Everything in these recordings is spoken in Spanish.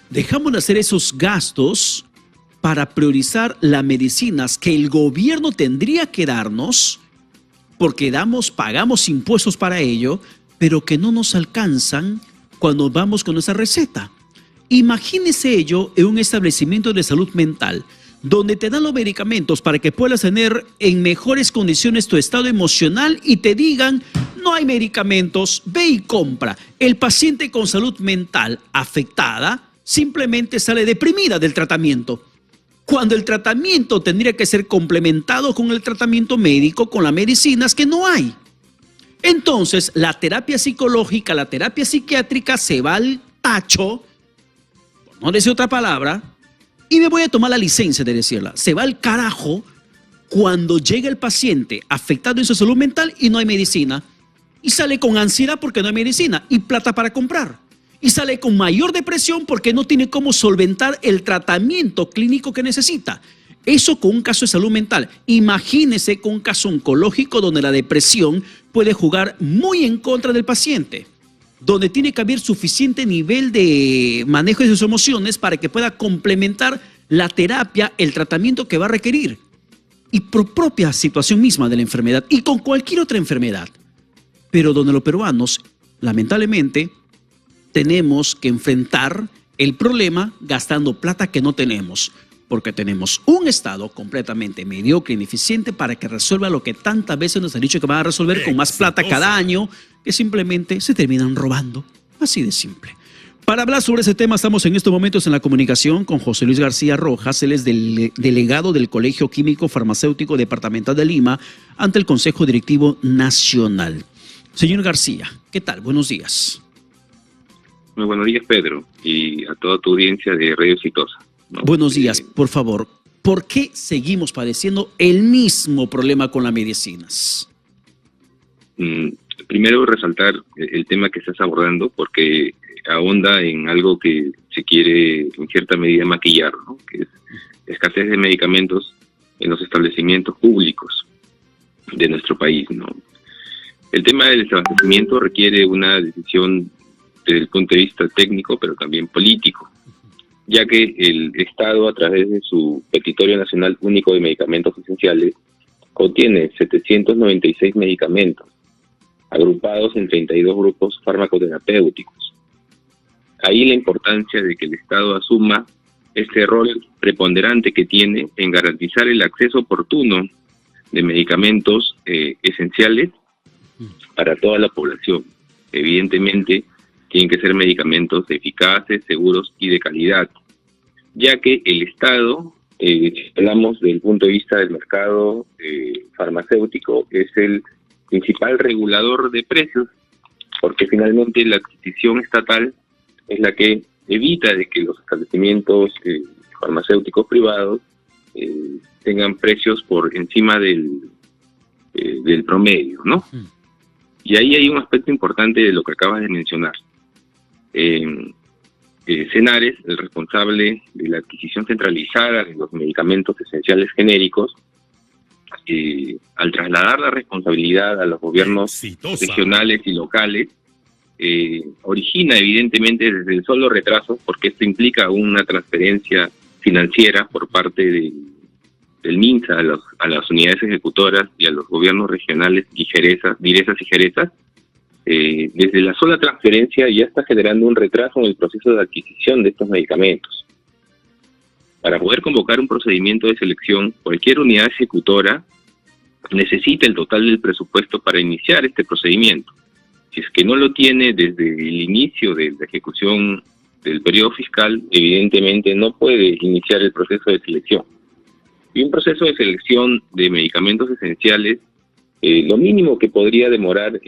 Dejamos de hacer esos gastos para priorizar las medicinas que el gobierno tendría que darnos, porque pagamos impuestos para ello, pero que no nos alcanzan cuando vamos con esa receta. Imagínese ello en un establecimiento de salud mental, donde te dan los medicamentos para que puedas tener en mejores condiciones tu estado emocional y te digan, no hay medicamentos, ve y compra. El paciente con salud mental afectada simplemente sale deprimida del tratamiento, cuando el tratamiento tendría que ser complementado con el tratamiento médico, con las medicinas que no hay. Entonces, la terapia psicológica, la terapia psiquiátrica se va al tacho, por no decir otra palabra, y me voy a tomar la licencia de decirla, se va al carajo cuando llega el paciente afectado en su salud mental y no hay medicina, y sale con ansiedad porque no hay medicina y plata para comprar, y sale con mayor depresión porque no tiene cómo solventar el tratamiento clínico que necesita. Eso con un caso de salud mental. Imagínese con un caso oncológico donde la depresión puede jugar muy en contra del paciente, donde tiene que haber suficiente nivel de manejo de sus emociones para que pueda complementar la terapia, el tratamiento que va a requerir. Y por propia situación misma de la enfermedad y con cualquier otra enfermedad. Pero donde los peruanos, lamentablemente, tenemos que enfrentar el problema gastando plata que no tenemos, porque tenemos un Estado completamente mediocre e ineficiente para que resuelva lo que tantas veces nos han dicho que van a resolver con más plata cada año, que simplemente se terminan robando. Así de simple. Para hablar sobre ese tema estamos en estos momentos en la comunicación con José Luis García Rojas. Él es delegado del Colegio Químico Farmacéutico Departamental de Lima ante el Consejo Directivo Nacional. Señor García, ¿qué tal? Buenos días. Muy buenos días, Pedro, y a toda tu audiencia de Radio Exitosa, ¿no? Buenos días, por favor. ¿Por qué seguimos padeciendo el mismo problema con las medicinas? Primero, resaltar el tema que estás abordando, porque ahonda en algo que se quiere, en cierta medida, maquillar, ¿no? Que es escasez de medicamentos en los establecimientos públicos de nuestro país, ¿no? El tema del desabastecimiento requiere una decisión desde el punto de vista técnico, pero también político, ya que el Estado, a través de su Petitorio Nacional Único de Medicamentos Esenciales, contiene 796 medicamentos, agrupados en 32 grupos farmacoterapéuticos. Ahí la importancia de que el Estado asuma este rol preponderante que tiene en garantizar el acceso oportuno de medicamentos esenciales para toda la población. Evidentemente, tienen que ser medicamentos eficaces, seguros y de calidad, ya que el Estado, si hablamos del punto de vista del mercado farmacéutico, es el principal regulador de precios, porque finalmente la adquisición estatal es la que evita de que los establecimientos farmacéuticos privados tengan precios por encima del promedio, ¿no? Y ahí hay un aspecto importante de lo que acabas de mencionar. Senares, el responsable de la adquisición centralizada de los medicamentos esenciales genéricos, al trasladar la responsabilidad a los gobiernos regionales y locales, origina evidentemente desde el solo retraso, porque esto implica una transferencia financiera por parte del MINSA a las unidades ejecutoras y a los gobiernos regionales y direzas y jerezas. Desde la sola transferencia ya está generando un retraso en el proceso de adquisición de estos medicamentos. Para poder convocar un procedimiento de selección, cualquier unidad ejecutora necesita el total del presupuesto para iniciar este procedimiento. Si es que no lo tiene desde el inicio de la ejecución del periodo fiscal, evidentemente no puede iniciar el proceso de selección. Y un proceso de selección de medicamentos esenciales, lo mínimo que podría demorar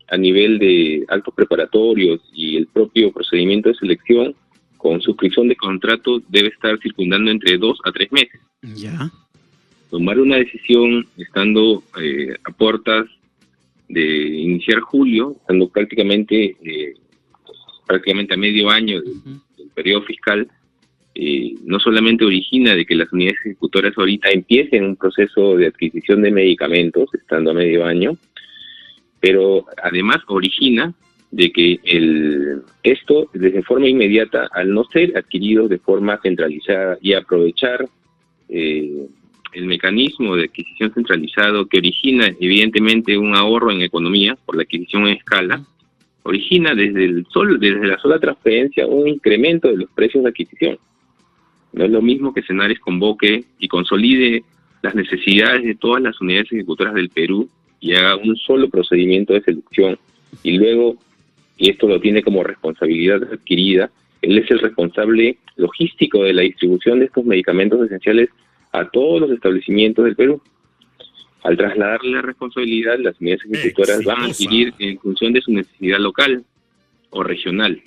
a nivel de actos preparatorios y el propio procedimiento de selección con suscripción de contrato debe estar circundando entre 2 a 3 meses. Ya. Tomar una decisión estando a puertas de iniciar julio, estando prácticamente a medio año del periodo fiscal, no solamente origina de que las unidades ejecutoras ahorita empiecen un proceso de adquisición de medicamentos, estando a medio año, pero además origina de que esto de forma inmediata, al no ser adquirido de forma centralizada y aprovechar el mecanismo de adquisición centralizado que origina evidentemente un ahorro en economía por la adquisición en escala, origina desde la sola transferencia un incremento de los precios de adquisición. No es lo mismo que Senares convoque y consolide las necesidades de todas las unidades ejecutoras del Perú y haga un solo procedimiento de selección y luego, y esto lo tiene como responsabilidad adquirida, él es el responsable logístico de la distribución de estos medicamentos esenciales a todos los establecimientos del Perú. Al trasladarle la responsabilidad, las unidades ejecutoras van a adquirir en función de su necesidad local o regional.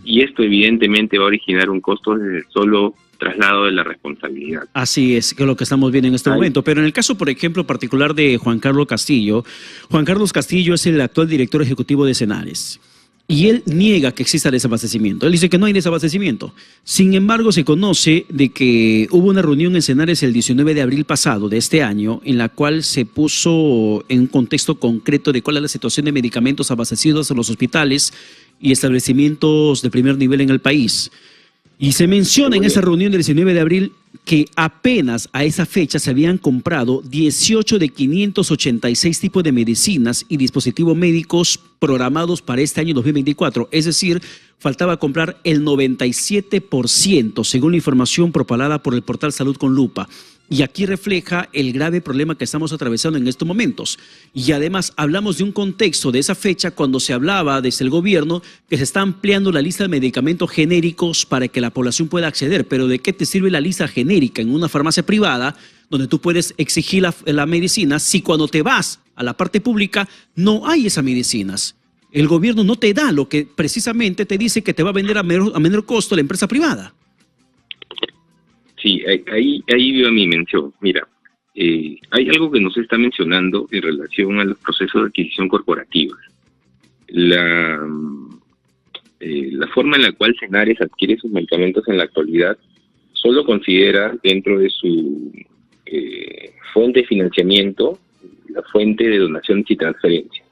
Y esto evidentemente va a originar un costo desde el solo traslado de la responsabilidad. Así es, que es lo que estamos viendo en este momento. Pero en el caso, por ejemplo, particular de Juan Carlos Castillo, Juan Carlos Castillo es el actual director ejecutivo de Senares. Y él niega que exista desabastecimiento. Él dice que no hay desabastecimiento. Sin embargo, se conoce de que hubo una reunión en Senares el 19 de abril pasado de este año, en la cual se puso en un contexto concreto de cuál es la situación de medicamentos abastecidos en los hospitales y establecimientos de primer nivel en el país. Y se menciona en esa reunión del 19 de abril que apenas a esa fecha se habían comprado 18 de 586 tipos de medicinas y dispositivos médicos programados para este año 2024. Es decir, faltaba comprar el 97%, según la información propalada por el portal Salud con Lupa. Y aquí refleja el grave problema que estamos atravesando en estos momentos. Y además hablamos de un contexto de esa fecha cuando se hablaba desde el gobierno que se está ampliando la lista de medicamentos genéricos para que la población pueda acceder. Pero ¿de qué te sirve la lista genérica en una farmacia privada donde tú puedes exigir la medicina si cuando te vas a la parte pública no hay esas medicinas? El gobierno no te da lo que precisamente te dice que te va a vender a menor costo la empresa privada. Sí, ahí veo mi mención. Mira, hay algo que no se está mencionando en relación a los procesos de adquisición corporativa. La forma en la cual Senares adquiere sus medicamentos en la actualidad solo considera dentro de su fuente de financiamiento la fuente de donaciones y transferencias.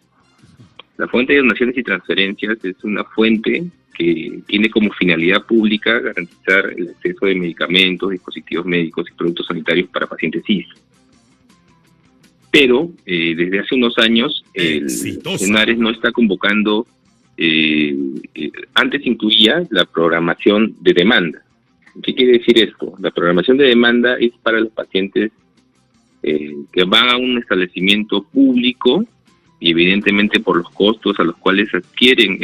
La fuente de donaciones y transferencias es una fuente que tiene como finalidad pública garantizar el acceso de medicamentos, dispositivos médicos y productos sanitarios para pacientes CIS. Pero desde hace unos años Senares no está convocando, antes incluía la programación de demanda. ¿Qué quiere decir esto? La programación de demanda es para los pacientes que van a un establecimiento público y evidentemente por los costos a los cuales adquieren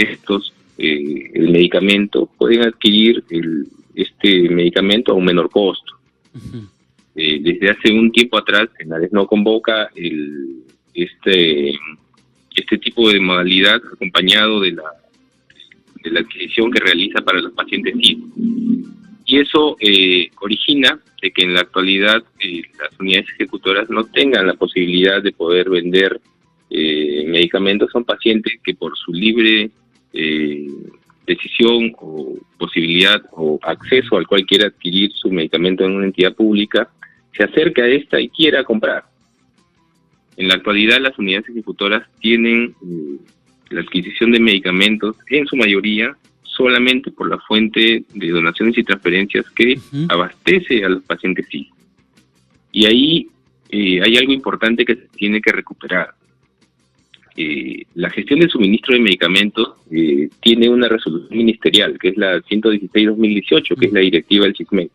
el medicamento, pueden adquirir este medicamento a un menor costo. Desde hace un tiempo atrás, Senares no convoca este tipo de modalidad acompañado de la adquisición que realiza para los pacientes CID. Y eso origina de que en la actualidad las unidades ejecutoras no tengan la posibilidad de poder vender medicamentos a un paciente que por su libre decisión o posibilidad o acceso al cual quiera adquirir su medicamento en una entidad pública, se acerca a esta y quiera comprar. En la actualidad las unidades ejecutoras tienen la adquisición de medicamentos en su mayoría solamente por la fuente de donaciones y transferencias que abastece a los pacientes CIS. Y ahí hay algo importante que se tiene que recuperar. La gestión del suministro de medicamentos tiene una resolución ministerial, que es la 116-2018, que es la directiva del SICMED,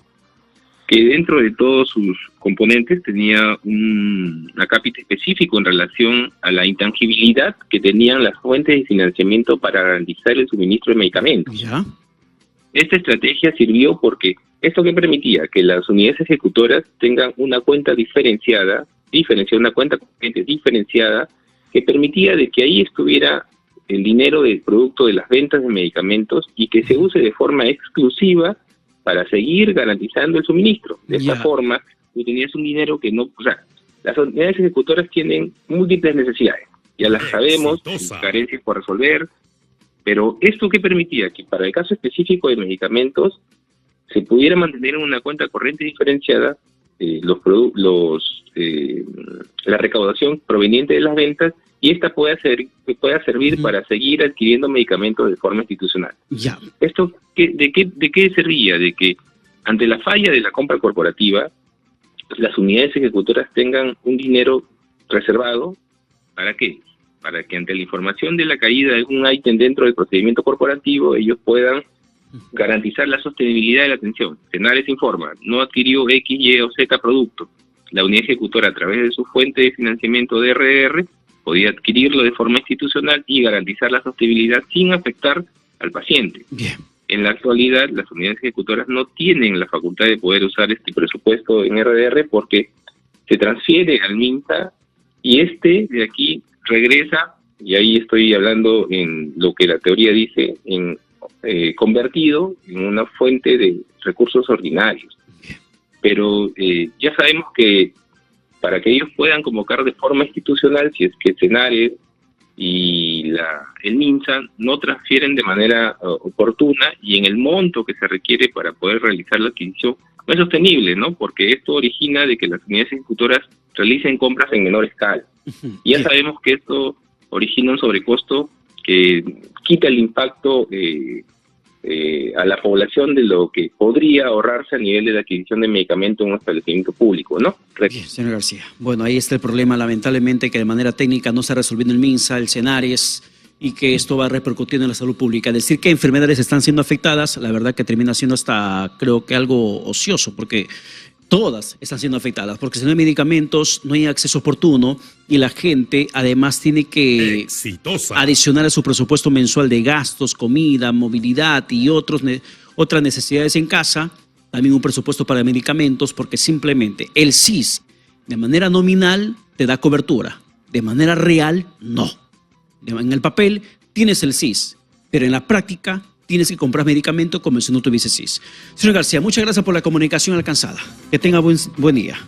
que dentro de todos sus componentes tenía un acápite específico en relación a la intangibilidad que tenían las fuentes de financiamiento para garantizar el suministro de medicamentos. ¿Ya? Esta estrategia sirvió porque esto que permitía que las unidades ejecutoras tengan una cuenta diferenciada, una cuenta corriente diferenciada, que permitía de que ahí estuviera el dinero del producto de las ventas de medicamentos y que se use de forma exclusiva para seguir garantizando el suministro. De esta forma, tú tenías un dinero que no... O sea, las unidades ejecutoras tienen múltiples necesidades, ya las sabemos, carencias por resolver, pero esto que permitía que para el caso específico de medicamentos se pudiera mantener en una cuenta corriente diferenciada la recaudación proveniente de las ventas y esta pueda servir para seguir adquiriendo medicamentos de forma institucional. Ya. ¿Esto de qué servía? De que ante la falla de la compra corporativa, las unidades ejecutoras tengan un dinero reservado. ¿Para qué? Para que ante la información de la caída de un ítem dentro del procedimiento corporativo, ellos puedan garantizar la sostenibilidad de la atención. Senares informa, no adquirió X, Y o Z producto. La unidad ejecutora, a través de su fuente de financiamiento de RR, podía adquirirlo de forma institucional y garantizar la sostenibilidad sin afectar al paciente. Bien. En la actualidad, las unidades ejecutoras no tienen la facultad de poder usar este presupuesto en RR porque se transfiere al MINSA y de aquí regresa, y ahí estoy hablando en lo que la teoría dice, convertido en una fuente de recursos ordinarios. Pero ya sabemos que para que ellos puedan convocar de forma institucional, si es que Senares y el MINSA no transfieren de manera oportuna y en el monto que se requiere para poder realizar la adquisición, no es sostenible, ¿no? Porque esto origina de que las unidades ejecutoras realicen compras en menor escala. Y ya sabemos que esto origina un sobrecosto que quita el impacto a la población de lo que podría ahorrarse a nivel de la adquisición de medicamentos en un establecimiento público, ¿no? Bien, señor García. Bueno, ahí está el problema, lamentablemente, que de manera técnica no está resolviendo el MINSA, el Senares, y que esto va repercutiendo en la salud pública. Decir que enfermedades están siendo afectadas, la verdad que termina siendo hasta, creo que algo ocioso, porque todas están siendo afectadas, porque si no hay medicamentos, no hay acceso oportuno y la gente además tiene que adicionar a su presupuesto mensual de gastos, comida, movilidad y otras necesidades en casa, también un presupuesto para medicamentos, porque simplemente el SIS de manera nominal te da cobertura, de manera real no. En el papel tienes el SIS, pero en la práctica tienes que comprar medicamento como si no tuviese SIS. Señor García, muchas gracias por la comunicación alcanzada. Que tenga buen día.